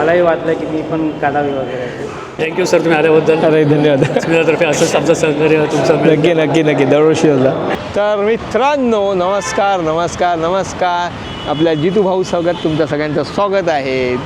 मलाही वाटलं की मी पण काढावी वगैरे. थँक्यू सर तुम्ही आल्याबद्दल. अरे धन्यवाद. स्मितातर्फे असंच आमचं सहकार्य तुमचं नक्की नक्की नक्की दरवर्षी होता. तर मित्रांनो नमस्कार नमस्कार नमस्कार. आपल्या जितू भाऊ स्वागत, तुमचं सगळ्यांचं स्वागत आहे.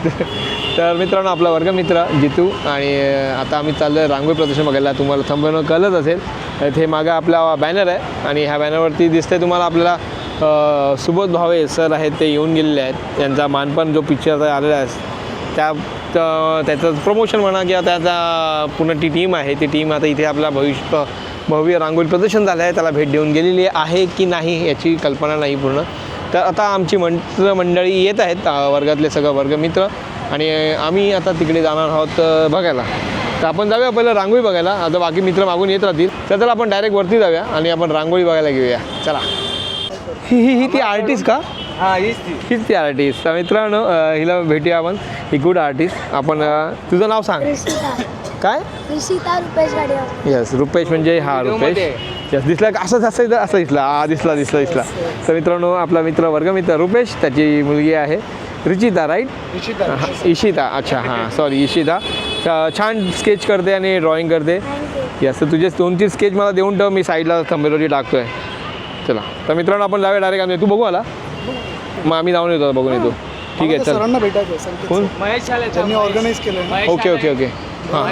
तर मित्रांनो आपला वर्गमित्र जितू आणि आता आम्ही चाललो आहे रांगोळी प्रदर्शन बघायला. तुम्हाला थांबवणं कळत असेल. इथे मागं आपला बॅनर आहे आणि ह्या बॅनरवरती दिसते तुम्हाला आपल्याला सुबोध भावे सर आहेत, ते येऊन गेलेले आहेत. त्यांचा मानपण जो पिक्चरचा आलेला आहे त्याचं प्रमोशन म्हणा किंवा त्याचा पूर्ण ती टीम आहे, ती टीम आता इथे आपला भव्य रांगोळी प्रदर्शन झालं आहे त्याला भेट देऊन गेलेली आहे की नाही याची कल्पना नाही पूर्ण. तर आता आमची मंडळी येत आहेत, वर्गातले सगळं वर्गमित्र, आणि आम्ही आता तिकडे जाणार आहोत बघायला. तर आपण जाऊया पहिलं रांगोळी बघायला. आता बाकी मित्र मागून येत राहतील. तर चला आपण डायरेक्ट वरती जाऊया आणि आपण रांगोळी बघायला घेऊया. चला. ही ती आर्टिस्ट का? हां हीच ती आर्टिस्ट. मित्रांनो हिला भेटूया आपण. ही गुड आर्टिस्ट. आपण तुझं नाव सांग. काय? ऋषिता रुपेश गाडे. यस रुपेश म्हणजे हा रुपेश. यस दिसला का? असं दिसला. दिसला. तर मित्रांनो आपला वर्गमित्र रुपेश, त्याची मुलगी आहे रिचिता, राईट? इशिता. अच्छा हां सॉरी इशिता. छान स्केच करते आणि ड्रॉइंग करते. यस तर तुझे 2-3 स्केच मला देऊन ठेव, मी साईडला थंबनेलवरती टाकतो आहे. चला तर मित्रांनो आपण जाऊया डायरेक्ट. आम्ही तू बघू आला मग आम्ही जाऊन येतो, बघून येतो. ठीक आहे चल. सरांना भेटायचं. कोण? महेश त्यांनी ऑर्गनाईज केलं. ओके हां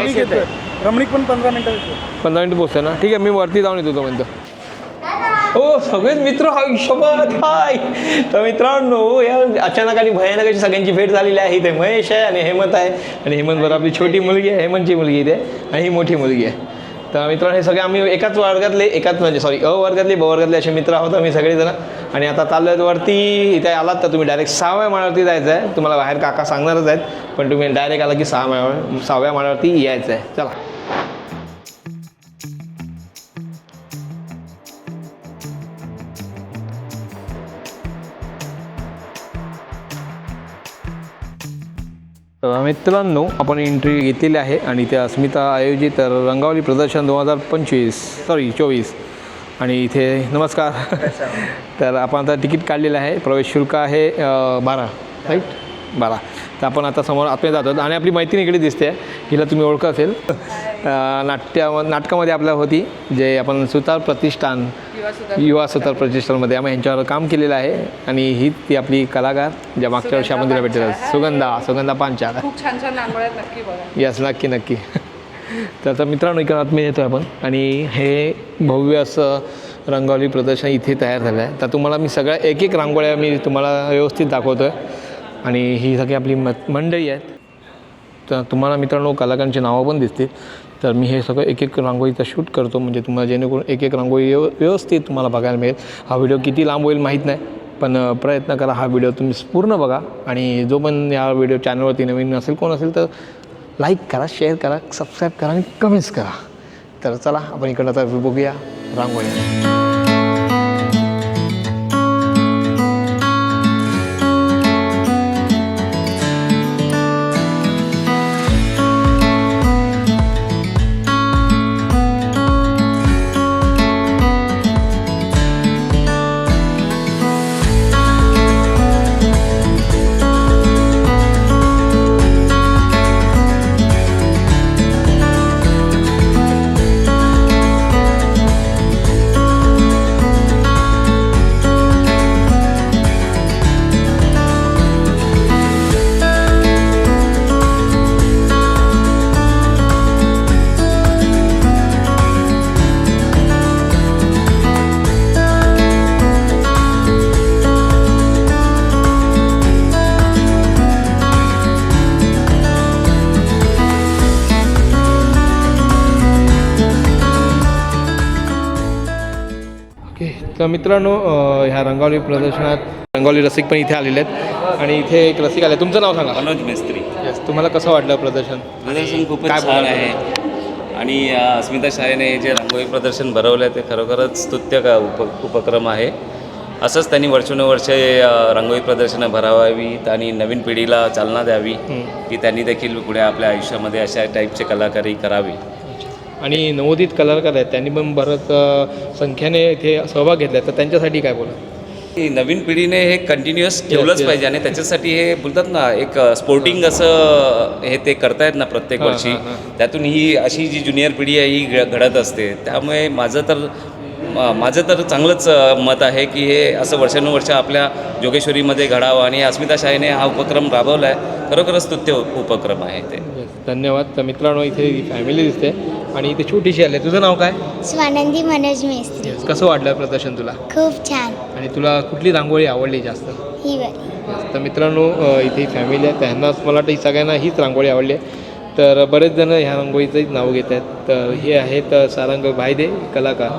रमणीक पण 15 मिनिटं 15 मिनिटं पोचते ना. ठीक आहे मी वरती जाऊन येतो तोपर्यंत. हो सगळेच मित्र हिशोबात हाय. तर मित्रांनो या अचानक आणि भयानक अशी सगळ्यांची भेट झालेली आहे. इथे महेश आहे आणि हेमंत आहे, आणि हेमंतवर आपली छोटी मुलगी आहे, हेमंतची मुलगी इथे, आणि ही मोठी मुलगी आहे. तर मित्रांनो हे सगळे आम्ही एकाच वर्गातले अ वर्गातले ब वर्गातले असे मित्र आहोत आम्ही सगळेजण. आणि आता चाललो आहेत वरती. इथे आलात तर तुम्ही डायरेक्ट 6व्या माळ्यावरती जायचं आहे. तुम्हाला बाहेर काका सांगणारच आहेत, पण तुम्ही डायरेक्ट आला की 6व्या माळ्यावरती यायचं आहे. चला. मित्रांनो आपण एंट्री घेतलेली आहे आणि त्या अस्मिता आयोजित रंगवली प्रदर्शन 2024. आणि इथे नमस्कार. तर आपण आता तिकीट काढलेलं आहे. प्रवेश शुल्क आहे 12, राईट? 12. तर आपण आता समोर आतमध्ये जातो आणि आपली मैत्रीण इकडे दिसते. हिला तुम्ही ओळखत असेल, नाटकामध्ये आपल्या होती, जे आपण सुतार प्रतिष्ठान युवा सुतार प्रतिष्ठानमध्ये आम्ही ह्यांच्यावर काम केलेलं आहे. आणि ही ती आपली कलाकार ज्या मागच्या वर्षी आपण तिला भेटलेलं सुगंधा पांचाळ. खूप छान नांगोळ्यात नक्की बघा. यस नक्की. तर आता मित्रांनो इकडं आतमध्ये येतो आपण आणि हे भव्य असं रंगवली प्रदर्शन इथे तयार झालं आहे. तर तुम्हाला मी सगळ्या एक रांगोळ्या मी तुम्हाला व्यवस्थित दाखवतो आहे. आणि ही सगळी आपली मंडळी आहेत. तर तुम्हाला मित्रांनो कलाकारांची नावं पण दिसतील. तर मी हे सगळं एक रांगोळीचा शूट करतो, म्हणजे तुम्हाला जेणेकरून एक रांगोळी व्यवस्थित तुम्हाला बघायला मिळेल. हा व्हिडिओ किती लांब होईल माहीत नाही, पण प्रयत्न करा हा व्हिडिओ तुम्ही पूर्ण बघा. आणि जो पण या व्हिडिओ चॅनलवरती नवीन असेल कोण असेल तर लाईक करा, शेअर करा, सबस्क्राईब करा आणि कमेंट्स करा. तर चला आपण इकडं आता बघूया रांगोळी. तर मित्रांनो ह्या रंगवली प्रदर्शनात रंगवली रसिक पण इथे आलेले आहेत. आणि इथे एक रसिक आले. तुमचं नाव सांगा. मनोज मिस्त्री. यस तुम्हाला कसं वाटलं प्रदर्शन? खूपच छान आहे. आणि अस्मिता शाळेने जे रांगोळी प्रदर्शन भरवलं आहे ते खरोखरच स्तुत्य उपक्रम आहे. असंच त्यांनी वर्षानुवर्षे रांगोळी प्रदर्शनं भरावीत आणि नवीन पिढीला चालना द्यावी की त्यांनी देखील पुढे आपल्या आयुष्यामध्ये अशा टाईपचे कलाकारी करावी. आणि नवोदित कलाकार आहेत त्यांनी पण बरंच संख्येने इथे सहभाग घेतला, तर त्यांच्यासाठी काय बोला? ही नवीन पिढीने हे कंटिन्युअस ठेवलंच yes. पाहिजे आणि त्याच्यासाठी हे बोलतात ना एक स्पोर्टिंग असं हे ते करतायत ना प्रत्येक हां, वर्षी. हां, हां. त्यातून ही अशी जी ज्युनियर पिढी आहे ही घडत असते. त्यामुळे माझं तर चांगलंच मत आहे की हे असं वर्षानुवर्ष आपल्या जोगेश्वरीमध्ये घडावं आणि अस्मिता शाळेने हा उपक्रम राबवला आहे. खरोखरच स्तुत्य उपक्रम आहे ते. धन्यवाद. तर मित्रांनो इथे फॅमिली दिसते आणि इथे छोटीशी आली. तुझं नाव काय? स्वानंदी मनोज मेस्त्री. कसं वाटलं प्रदर्शन तुला? खूप छान. आणि तुला कुठली रांगोळी आवडली जास्त? ही बरी. तर मित्रांनो इथे फॅमिली आहे, त्यांनाच मला वाटतं सगळ्यांना हीच रांगोळी आवडली आहे. तर बरेच जण ह्या रांगोळीचंच नाव घेत आहेत. तर हे आहेत सारंग भाईदे कलाकार,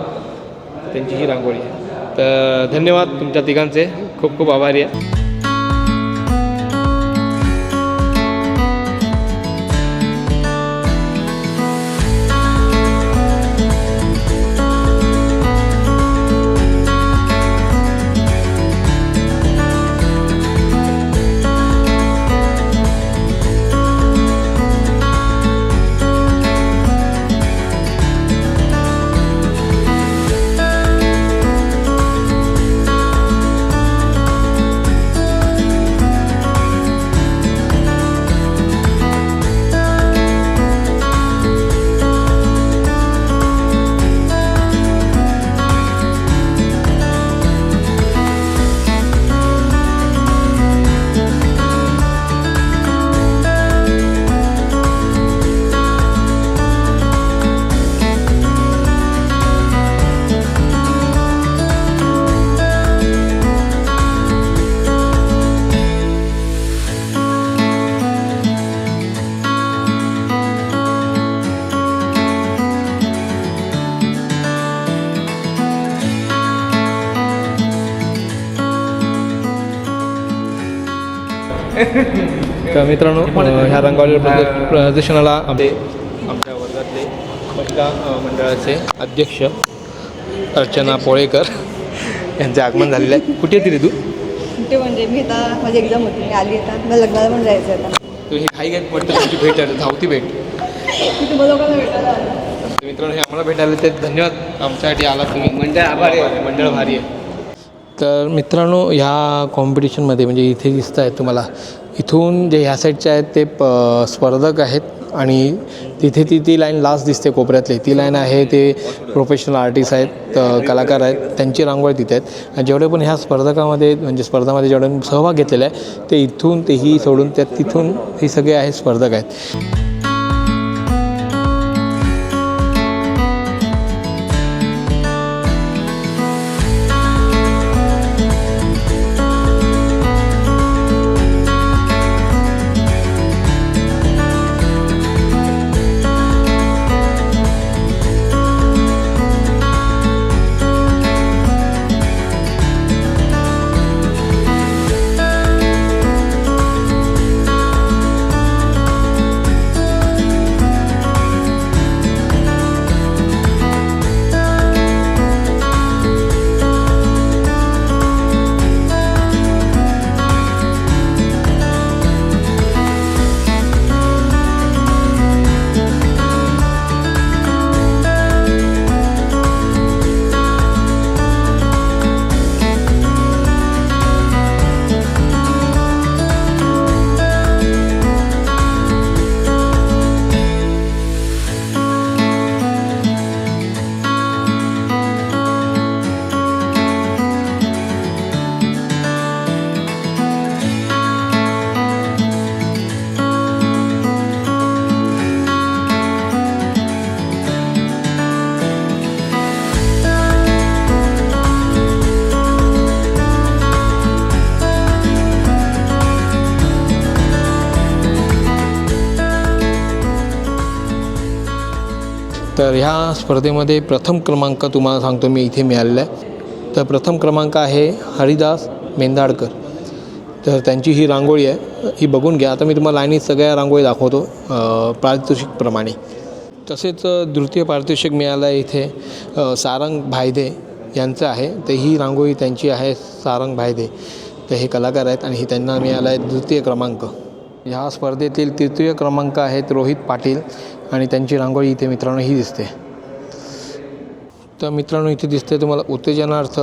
त्यांची ही रांगोळी आहे. तर धन्यवाद तुमच्या तिघांचे, खूप खूप आभारी आहे. तर मित्रांनो ह्या रंगवलेल्या प्रदर्शनाला आमच्या वर्गातले महिला मंडळाचे अध्यक्ष अर्चना पोळेकर यांचे आगमन झालेलं आहे. कुठे येते रे तू? ते म्हणजे मी आता माझी एक्झाम होती, मी आली आता मला लग्नाला पण जायचं आहे आता. तू ही काही काय वाटतं तुमची भेट आहे, धावती भेट. मी तुम्हाला लोकांना भेटायला आले. तर मित्रांनो हे आम्हाला भेटायला ते धन्यवाद, आमच्यासाठी आला तुम्ही. मंडळ आभारी आहे. मंडळ भारी आहे. तर मित्रांनो ह्या कॉम्पिटिशनमध्ये म्हणजे इथे दिसत आहे तुम्हाला, इथून जे ह्या साईडचे आहेत ते स्पर्धक आहेत आणि तिथे ती लाईन लास्ट दिसते कोपऱ्यातली, ती लाईन आहे ते प्रोफेशनल आर्टिस्ट आहेत, कलाकार आहेत, त्यांची रांगोळी तिथे आहेत. आणि जेवढे पण ह्या स्पर्धकामध्ये म्हणजे स्पर्धामध्ये जेवढे सहभाग घेतलेला आहे ते इथून तेही सोडून तिथून हे सगळे आहेत स्पर्धक आहेत. तर ह्या स्पर्धेमध्ये प्रथम क्रमांक तुम्हाला सांगतो मी इथे मिळालेला आहे. तर प्रथम क्रमांक आहे हरिदास मेंदाडकर. तर त्यांची ही रांगोळी आहे, ही बघून घ्या. आता मी तुम्हाला लाईनीत सगळ्या रांगोळी दाखवतो पारितोषिकप्रमाणे. तसेच द्वितीय पारितोषिक मिळालं आहे इथे सारंग भाईदे यांचं आहे. तर ही रांगोळी त्यांची आहे, सारंग भाईदे. तर हे कलाकार आहेत आणि ही त्यांना मिळाला आहे द्वितीय क्रमांक. ह्या स्पर्धेतील तृतीय क्रमांक आहेत रोहित पाटील आणि त्यांची रांगोळी इथे मित्रांनो ही दिसते. तर मित्रांनो इथे दिसते तुम्हाला उत्तेजनार्थ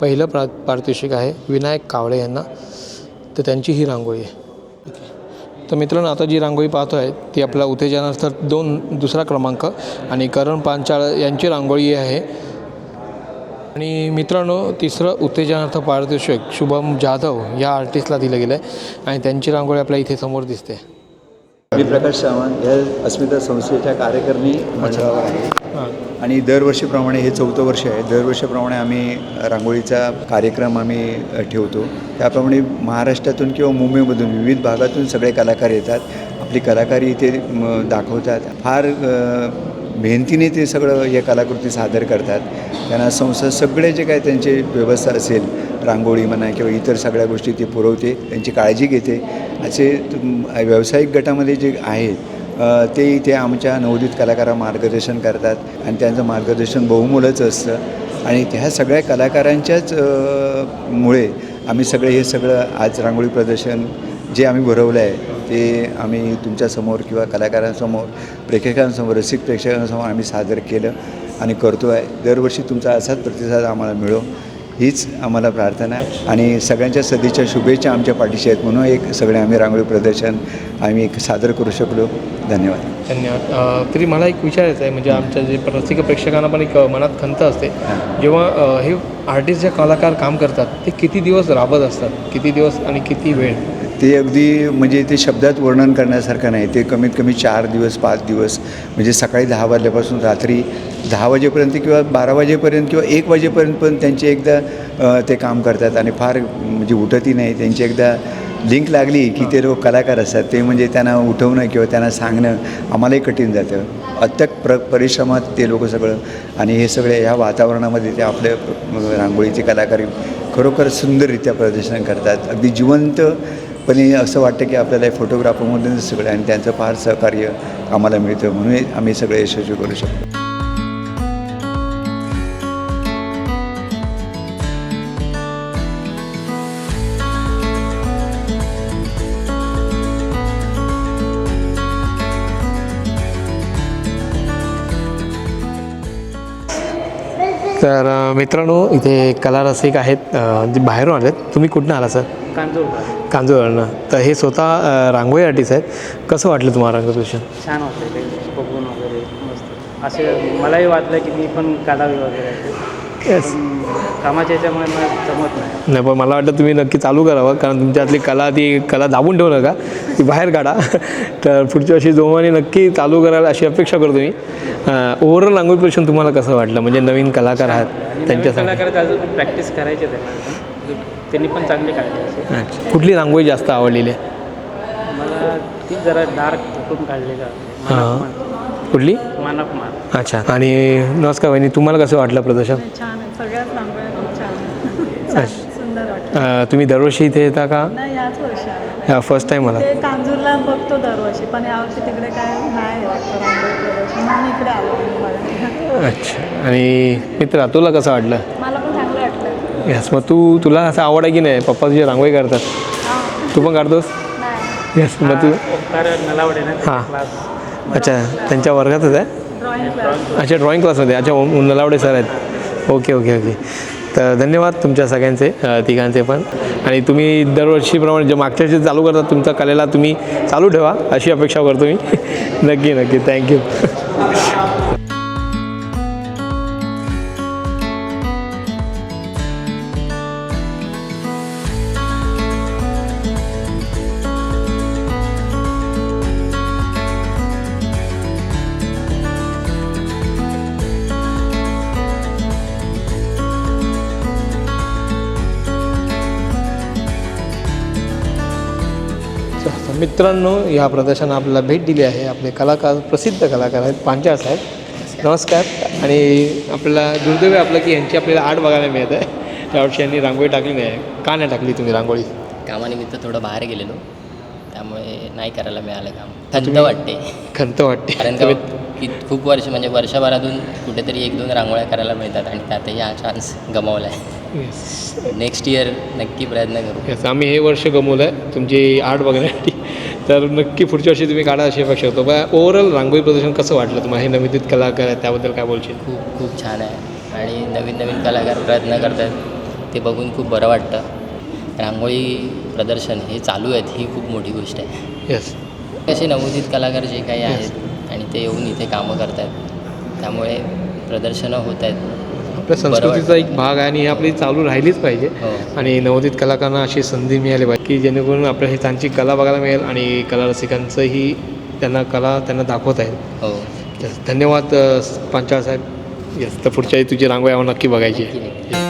पहिलं पारितोषिक आहे विनायक कावळे यांना, तर त्यांची ही रांगोळी आहे. तर मित्रांनो आता जी रांगोळी पाहतो आहे ती आपला उत्तेजनार्थ दुसरा क्रमांक आणि करण पांचाळ यांची रांगोळी आहे. आणि मित्रांनो तिसरं उत्तेजनार्थ पारितोषिक शुभम जाधव या आर्टिस्टला दिलं गेलं आहे आणि त्यांची रांगोळी आपल्या इथे समोर दिसते. मी प्रकाश सावंत या अस्मिता संस्थेच्या कार्यकारिणी मंडळावर आहे आणि दरवर्षीप्रमाणे हे 4थं वर्ष आहे. दरवर्षीप्रमाणे आम्ही रांगोळीचा कार्यक्रम आम्ही ठेवतो. त्याप्रमाणे महाराष्ट्रातून किंवा मुंबईमधून विविध भागातून सगळे कलाकार येतात, आपली कलाकारी इथे दाखवतात. फार मेहनतीने ते सगळं हे कलाकृती सादर करतात. त्यांना संस्था सगळे जे काय त्यांची व्यवस्था असेल, रांगोळी म्हणा किंवा इतर सगळ्या गोष्टी ती पुरवते, त्यांची काळजी घेते. असे व्यावसायिक गटामध्ये जे आहेत ते इथे आमच्या नवोदित कलाकारांना मार्गदर्शन करतात आणि त्यांचं मार्गदर्शन बहुमोलाचं असतं आणि त्या सगळ्या कलाकारांच्याच मुळे आम्ही सगळे हे सगळं आज रांगोळी प्रदर्शन जे आम्ही भरवलं आहे ते आम्ही तुमच्यासमोर किंवा कलाकारांसमोर, प्रेक्षकांसमोर, रसिक प्रेक्षकांसमोर आम्ही सादर केलं आणि करतो आहे. दरवर्षी तुमचा असाच प्रतिसाद आम्हाला मिळो हीच आम्हाला प्रार्थना आहे आणि सगळ्यांच्या सदिच्छा शुभेच्छा आमच्या पाठीशी आहेत म्हणून एक सगळे आम्ही रांगोळी प्रदर्शन आम्ही एक सादर करू शकलो. धन्यवाद. धन्यवाद. तरी मला एक विचारायचं आहे, म्हणजे आमच्या जे रसिक प्रेक्षकांना पण एक मनात खंत असते, जेव्हा हे आर्टिस्ट जे कलाकार काम करतात ते किती दिवस राबत असतात, किती दिवस आणि किती वेळ? ते अगदी म्हणजे ते शब्दात वर्णन करण्यासारखं नाही. ते कमीत कमी 4 दिवस 5 दिवस म्हणजे सकाळी 10 वाजल्यापासून रात्री 10 वाजेपर्यंत किंवा 12 वाजेपर्यंत किंवा 1 वाजेपर्यंत पण त्यांचे एकदा ते काम करतात आणि फार म्हणजे उठतही नाही. त्यांची एकदा लिंक लागली की ते लोक कलाकार असतात. ते म्हणजे त्यांना उठवणं किंवा त्यांना सांगणं आम्हालाही कठीण जातं. अथक परिश्रमात ते लोक सगळं आणि हे सगळे ह्या वातावरणामध्ये ते आपल्या रांगोळीचे कलाकार खरोखर सुंदररित्या प्रदर्शन करतात. अगदी जिवंतपणे असं वाटतं की आपल्याला फोटोग्राफरमधूनच सगळं आणि त्यांचं फार सहकार्य आम्हाला मिळतं म्हणून आम्ही सगळे यशस्वी करू शकतो. तर मित्रांनो इथे कलारसिक आहेत जे बाहेरून आलेत. तुम्ही कुठनं आला सर? कांजूरवरनं. तर हे स्वतः रांगोळी आर्टिस्ट आहेत. कसं वाटलं तुम्हाला रंगप्रदर्शन? छान वाटतं ते बघून वगैरे मस्त. असे मलाही वाटलं की मी पण काढावी वगैरे. येस. कामाच्या याच्यामुळे मला जमत नाही. पण मला वाटतं तुम्ही नक्की चालू करावं, कारण तुमच्यातली ती कला दाबून ठेवू नका, ती बाहेर काढा. तर पुढच्या वर्षी जोमाने नक्की चालू करायला अशी अपेक्षा करतो मी. ओव्हरऑल रांगोळी प्रदर्शन तुम्हाला कसं वाटलं? म्हणजे नवीन कलाकार आहात त्यांच्यासाठी कलाकार अजून प्रॅक्टिस करायचे त्यांनी पण चांगली काढली. अच्छा. कुठली रांगोळी जास्त आवडलेली आहे? मला ती जरा डार्क कुठून काढली का? कुठली? मानपमार. अच्छा. आणि नमस्कार वहिनी, तुम्हाला कसं वाटलं प्रदर्शन? छान आहे, सगळ्याच रांगोळ्या खूप छान आहे. सुंदर वाटतं. तुम्ही दरवर्षी इथे येता का? नाही, याच वर्षी आला. फर्स्ट टाईम मला. ते कांजूरला बघतो दरवर्षी, पण यावर्षी तिकडे काय नाही वाटतं रांगोळी प्रदर्शन म्हणून इकडे आलो बघा. अच्छा. आणि मित्रा तुला कसं वाटलं? मला पण चांगलं वाटलं. यस. मग तुला असं आवड आहे की नाही? पप्पा तुझी रांगोळी काढतात, तू पण काढतोस? नाही. यस. मग तू नलावडे ना हां. क्लास. अच्छा, त्यांच्या वर्गातच आहे? Drawing class. अच्छा, ड्रॉइंग क्लासमध्ये. अच्छा, नलावडे सर आहेत. Okay okay okay. तर धन्यवाद तुमच्या सगळ्यांचे, तिघांचे पण. आणि तुम्ही दरवर्षीप्रमाणे जे मागच्या वर्षी चालू करतात तुमच्या कलेला तुम्ही चालू ठेवा अशी अपेक्षा करतो मी. नक्की नक्की. थँक्यू. मित्रांनो या प्रदर्शनाला आपल्याला भेट दिली आहे आपले कलाकार, प्रसिद्ध कलाकार आहेत पांचाळ साहेब. नमस्कार. आणि आपल्याला दुर्दैव आहे आपलं की यांची आपल्याला आर्ट बघायला मिळत आहे. त्यावर्षी यांनी रांगोळी टाकली नाही. का नाही टाकली तुम्ही रांगोळी? कामानिमित्त थोडं बाहेर गेलेलो, त्यामुळे नाही करायला मिळालं काम. खंत वाटते. खंत वाटते. कारण की खूप वर्ष म्हणजे वर्षभरातून कुठेतरी 1-2 रांगोळ्या करायला मिळतात आणि त्यातही हा चान्स गमावला आहे. नेक्स्ट इयर नक्की प्रयत्न करू. येस. आम्ही हे वर्ष गमवलं आहे तुमची आर्ट बघण्यासाठी. तर नक्की पुढच्या वर्षी तुम्ही काढा अशी अपेक्षा करतो. ओव्हरऑल रांगोळी प्रदर्शन कसं वाटलं तुम्हाला? हे नवोदित कलाकार आहेत त्याबद्दल काय बोलशील? खूप खूप छान आहे. आणि नवीन नवीन कलाकार प्रयत्न करत आहेत ते बघून खूप बरं वाटतं. रांगोळी प्रदर्शन हे चालू आहेत ही खूप मोठी गोष्ट आहे. येस. असे नवोदित कलाकार जे काही आहेत आणि ते येऊन इथे कामं करत आहेत त्यामुळे प्रदर्शनं होत आहेत. आपल्या संस्कृतीचा एक भाग आहे आणि ही आपली चालू राहिलीच पाहिजे. हो. आणि नवोदित कलाकारांना अशी संधी मिळाली पाहिजे की जेणेकरून आपल्या ही त्यांची कला बघायला मिळेल आणि कला रसिकांचंही त्यांना कला त्यांना दाखवता येईल. हो. Yes. धन्यवाद पांचाळ साहेब. येस, तर पुढच्या वेळी तुझी रांगोळी आम्हाला नक्की बघायची आहे.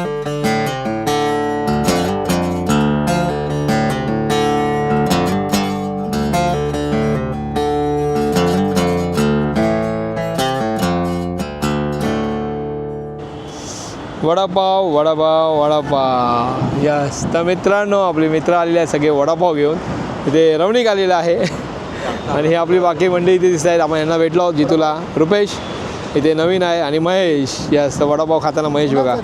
वडापाव वडापाव वडापाव. यस, तर मित्रांनो आपले मित्र आलेले आहे सगळे वडापाव घेऊन. इथे रमणीक आलेला आहे आणि ही आपली बाकी मंडळी इथे दिसत आहेत. आपण यांना भेटलो आहोत. जितूला रुपेश इथे नवीन आहे आणि महेश. यस, वडापाव खाताना महेश बघा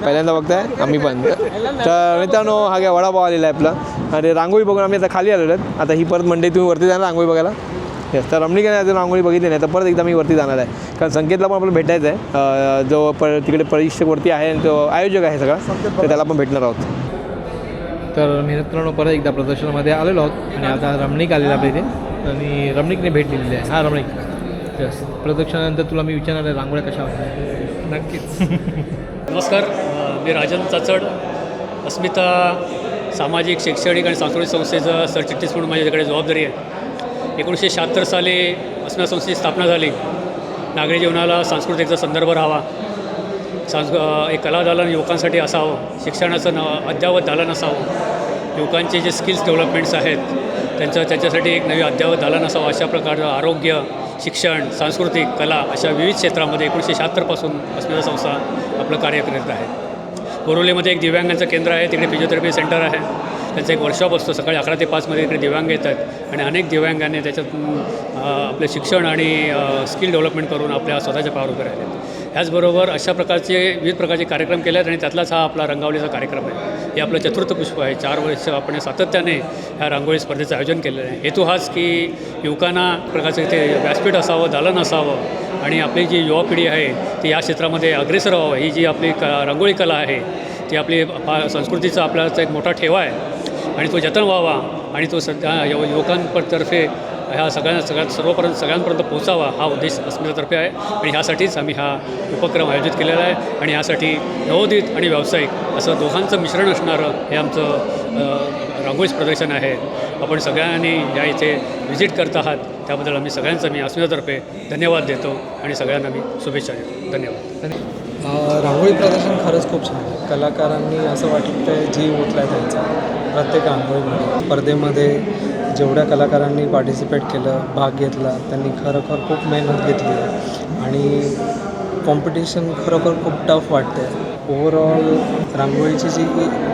पहिल्यांदा बघताय, आम्ही पण. तर मित्रांनो हा काय वडापाव आलेला आहे आपला आणि रांगोळी बघून आम्ही आता खाली आलेलो आहेत. आता ही परत मंडळी तुम्ही वरती जाणार रांगोळी बघायला. यस, तर रमणीकाने अजून रांगोळी बघितली नाही तर परत एकदा मी वरती जाणार आहे कारण संकेतला पण आपल्याला भेटायचं आहे. जो तिकडे परीक्षकवरती आहे आणि तो आयोजक आहे सगळा, तर त्याला पण भेटणार आहोत. तर मित्रांनो परत एकदा प्रदर्शनामध्ये आलेलो आहोत आणि आता रमणीक आलेला आपल्या इथे आणि रमणीकने भेट दिलेली आहे. हा रमणीक. यस, प्रदर्शनानंतर तुला मी विचारणार आहे रांगोळ्या कशा वाटल्या. नक्कीच. नमस्कार, मी राजन चाचड, अस्मिता सामाजिक शैक्षणिक आणि सांस्कृतिक संस्थेचं सरचिटणीस म्हणून माझ्याकडे जबाबदारी आहे. 1976 साली अस्मिता संस्थेची स्थापना झाली. नागरी जीवनाला सांस्कृतिकचा संदर्भ राहावा, एक कला दालन युवकांसाठी असावं, शिक्षणाचं अद्ययावत दालन असावं, युवकांचे जे स्किल्स डेव्हलपमेंट्स आहेत त्याच्यासाठी एक नवी अद्ययावत दालन असावं. अशा प्रकारचं आरोग्य, शिक्षण, सांस्कृतिक, कला अशा विविध क्षेत्रामध्ये 1976 पासून अस्मिता संस्था आपलं कार्य करत आहे. बोरिवलीमध्ये एक दिव्यांगांचं केंद्र आहे, तिकडे फिजिओथेरपी सेंटर आहे. त्यांचा एक वर्कशॉप असतो सकाळी 11 ते 5 मध्ये. इकडे दिव्यांग येतात आणि अनेक दिव्यांगांनी त्याच्यातून आपले शिक्षण आणि स्किल डेव्हलपमेंट करून आपल्या स्वतःच्या पायावर उभे राहिले. त्याचबरोबर अशा प्रकारचे विविध प्रकारचे कार्यक्रम केले आहेत आणि त्यातलाच हा आपला रंगावलीचा कार्यक्रम आहे. हे आपलं चतुर्थ पुष्प आहे. 4 वर्ष आपण सातत्याने ह्या रांगोळी स्पर्धेचं आयोजन केलेलं आहे. हेतू हाच की युवकांना प्रकारचं इथे व्यासपीठ असावं, दालन असावं आणि आपली जी युवा पिढी आहे ती या क्षेत्रामध्ये अग्रेसर व्हावं. ही जी आपली रांगोळी कला आहे ती आपली संस्कृतीचा आपल्याचा एक मोठा ठेवा आहे आणि तो जतन व्हावा आणि तो सध्या युवकांतर्फे ह्या सगळ्यांपर्यंत पोहोचावा हा उद्देश अस्मितातर्फे आहे आणि ह्यासाठीच आम्ही हा उपक्रम आयोजित केलेला आहे. आणि यासाठी नवोदित आणि व्यावसायिक असं दोघांचं मिश्रण असणारं हे आमचं रांगोळी प्रदर्शन आहे. आपण सगळ्यांनी या इथे व्हिजिट करत आहात त्याबद्दल आम्ही सगळ्यांचं मी अस्मितातर्फे धन्यवाद देतो आणि सगळ्यांना मी शुभेच्छा देतो. धन्यवाद. रांगोळी प्रदर्शन खरंच खूप छान आहे. कलाकारांनी असं वाटतं आहे जीव ओतला आहे त्यांचा प्रत्येक रांगोळीमध्ये. स्पर्धेमध्ये जेवढ्या कलाकारांनी पार्टिसिपेट केलं, भाग घेतला, त्यांनी खरोखर खूप मेहनत घेतली आहे आणि कॉम्पिटिशन खरोखर खूप टफ वाटते. ओव्हरऑल रांगोळीची जी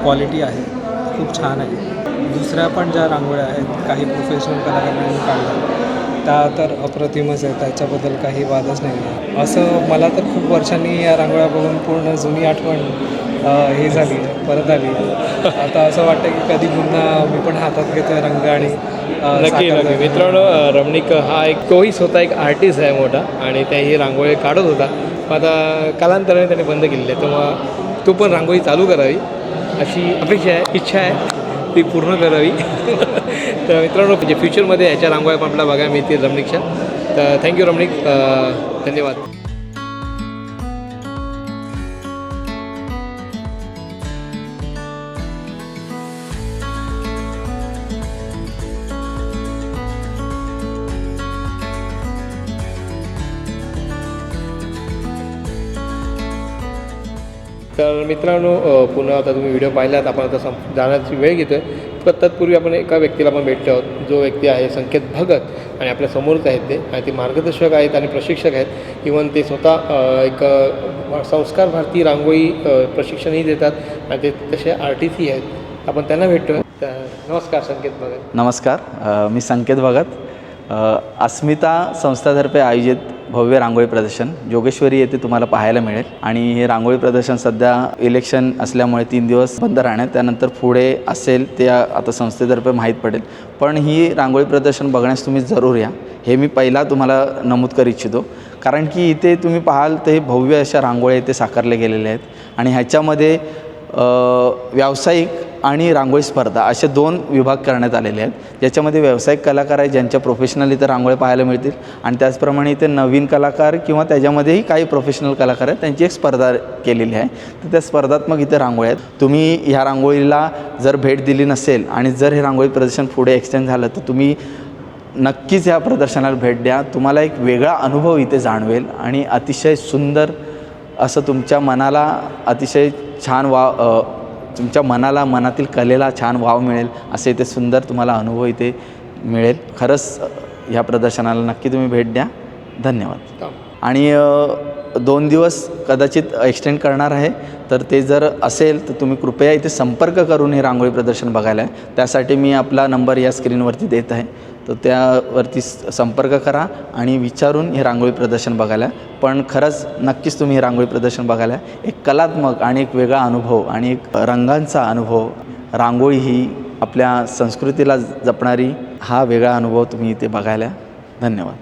क्वालिटी आहे खूप छान आहे. दुसऱ्या पण ज्या रांगोळ्या आहेत काही प्रोफेशनल कलाकारांनी काढल्या त्या तर अप्रतिमच आहे, त्याच्याबद्दल काही वादच नाही आहे. असं मला तर खूप वर्षांनी या रांगोळ्या बघून पूर्ण जुनी आठवण हे झाली आहे, परत आली आहे. आता असं वाटतं की कधी पुन्हा मी पण हातात घेतो रंग आणि नक्की नक्की. मित्रांनो रमणीक हा एक तोही स्वतः एक आर्टिस्ट आहे मोठा आणि त्या ही रांगोळी काढत होता. आता कालांतराने त्याने बंद केलेली आहे, तर मग तो पण रांगोळी चालू करावी अशी अपेक्षा आहे, इच्छा आहे, ती पूर्ण करावी. तर मित्रांनो म्हणजे फ्युचरमध्ये ह्याच्या रांगोळ्या पण आपल्याला बघायला मिळतील रमणीकच्या. तर थँक्यू रमणीक, धन्यवाद. तर मित्रांनो पुन्हा आता तुम्ही व्हिडिओ पाहिलात. आपण आता जाण्याची वेळ घेतो आहे. पण तत्पूर्वी आपण एका व्यक्तीला आपण भेटतो आहोत, जो व्यक्ती आहे संकेत भगत आणि आपल्या समोरच आहेत ते आणि ते मार्गदर्शक आहेत आणि प्रशिक्षक आहेत. इवन ते स्वतः एक संस्कार भारती रांगोळी प्रशिक्षणही देतात आणि ते तसे आर्टिस्टही आहेत. आपण त्यांना भेटतो. तर नमस्कार संकेत भगत. नमस्कार, मी संकेत भगत. अस्मिता संस्थातर्फे आयोजित भव्य रांगोळी प्रदर्शन जोगेश्वरी येथे तुम्हाला पाहायला मिळेल आणि हे रांगोळी प्रदर्शन सध्या इलेक्शन असल्यामुळे 3 दिवस बंद राहणार. त्यानंतर पुढे असेल ते आता संस्थेतर्फे माहीत पडेल. पण ही रांगोळी प्रदर्शन बघण्यास तुम्ही जरूर या, हे मी पहिला तुम्हाला नमूद करू इच्छितो. कारण की इथे तुम्ही पाहाल तर हे भव्य अशा रांगोळ्या इथे साकारल्या गेलेल्या आहेत आणि ह्याच्यामध्ये व्यावसायिक आणि रांगोळी स्पर्धा असे 2 विभाग करण्यात आलेले आहेत, ज्याच्यामध्ये व्यावसायिक कलाकार आहेत ज्यांच्या प्रोफेशनल इथे रांगोळ्या पाहायला मिळतील आणि त्याचप्रमाणे इथे नवीन कलाकार किंवा त्याच्यामध्येही काही प्रोफेशनल कलाकार आहेत त्यांची एक स्पर्धा केलेली आहे. तर त्या स्पर्धात्मक इथे रांगोळ्या आहेत. तुम्ही ह्या रांगोळीला जर भेट दिली नसेल आणि जर हे रांगोळी प्रदर्शन पुढे एक्सटेंड झालं तर तुम्ही नक्कीच ह्या प्रदर्शनाला भेट द्या. तुम्हाला एक वेगळा अनुभव इथे जाणवेल आणि अतिशय सुंदर असं तुमच्या मनाला अतिशय छान तुमच्या मनाला मनातील कलेला छान वाव मिळेल असे इथे सुंदर तुम्हाला अनुभव इथे मिळेल. खरंच ह्या प्रदर्शनाला नक्की तुम्ही भेट द्या. धन्यवाद. आणि 2 दिवस कदाचित एक्सटेंड करणार आहे, तर ते जर असेल तर तुम्ही कृपया इथे संपर्क करून हे रांगोळी प्रदर्शन बघायला आहे. त्यासाठी मी आपला नंबर या स्क्रीनवरती देत आहे, तर त्यावरती संपर्क करा आणि विचारून हे रांगोळी प्रदर्शन बघायला. पण खरंच नक्कीच तुम्ही हे रांगोळी प्रदर्शन बघायला. एक कलात्मक आणि एक वेगळा अनुभव आणि एक रंगांचा अनुभव. रांगोळी ही आपल्या संस्कृतीला जपणारी हा वेगळा अनुभव तुम्ही इथे बघायला. धन्यवाद.